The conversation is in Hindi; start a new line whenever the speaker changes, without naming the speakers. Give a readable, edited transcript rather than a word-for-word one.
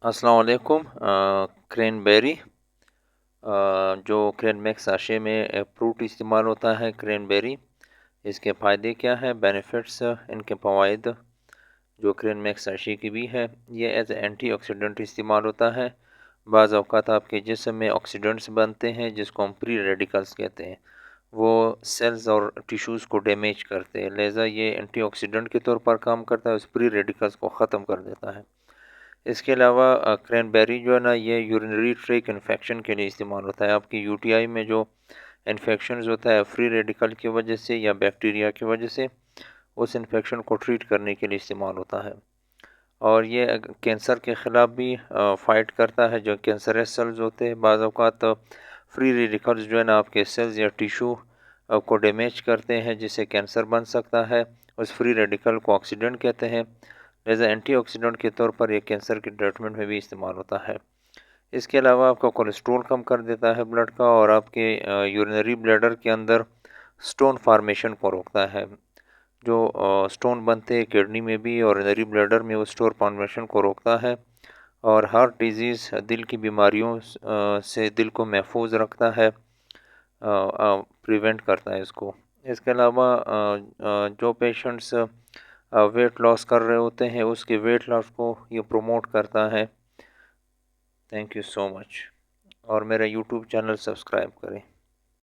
अस्सलाम वालेकुम। क्रैनबेरी जो क्रैनबेरी साशे में फ्रूट इस्तेमाल होता है क्रैनबेरी। इसके फ़ायदे क्या हैं, बेनिफिट्स, इनके फ़वाइद। जो क्रैनबेरी साशे की भी है, ये एज एंटीऑक्सीडेंट इस्तेमाल होता है। बाज़ औक़ात आपके जिस्म में ऑक्सीडेंट्स बनते हैं जिसको हम फ्री रेडिकल्स कहते हैं। वो सेल्स और टिश्यूज़ को डैमेज करते हैं, लिहाजा ये एंटीऑक्सीडेंट के तौर पर काम करता है, उस फ्री रेडिकल्स को ख़त्म कर देता है। इसके अलावा क्रैनबेरी जो है ना, ये यूरिनरी ट्रैक इन्फेक्शन के लिए इस्तेमाल होता है। आपकी यूटीआई में जो इन्फेक्शन होता है फ्री रेडिकल की वजह से या बैक्टीरिया की वजह से, उस इन्फेक्शन को ट्रीट करने के लिए इस्तेमाल होता है। और ये कैंसर के ख़िलाफ़ भी फ़ाइट करता है। जो कैंसरस सेल्स होते हैं, बाज़ औक़ात फ्री रेडिकल्स जो है ना आपके सेल्स या टिश्यू को डैमेज करते हैं, जिससे कैंसर बन सकता है। उस फ्री रेडिकल को ऑक्सीडेंट कहते हैं। लिहाजा एंटीऑक्सीडेंट के तौर पर यह कैंसर के ट्रीटमेंट में भी इस्तेमाल होता है। इसके अलावा आपका कोलेस्ट्रॉल कम कर देता है ब्लड का, और आपके यूरिनरी ब्लैडर के अंदर स्टोन फार्मेशन को रोकता है। जो स्टोन बनते हैं किडनी में भी और यूरिनरी ब्लैडर में, वो स्टोन फार्मेशन को रोकता है। और हार्ट डिजीज़, दिल की बीमारियों से दिल को महफूज रखता है, प्रिवेंट करता है इसको। इसके अलावा जो पेशेंट्स वेट लॉस कर रहे होते हैं, उसके वेट लॉस को ये प्रमोट करता है। Thank you so much. और मेरा यूट्यूब चैनल सब्सक्राइब करें।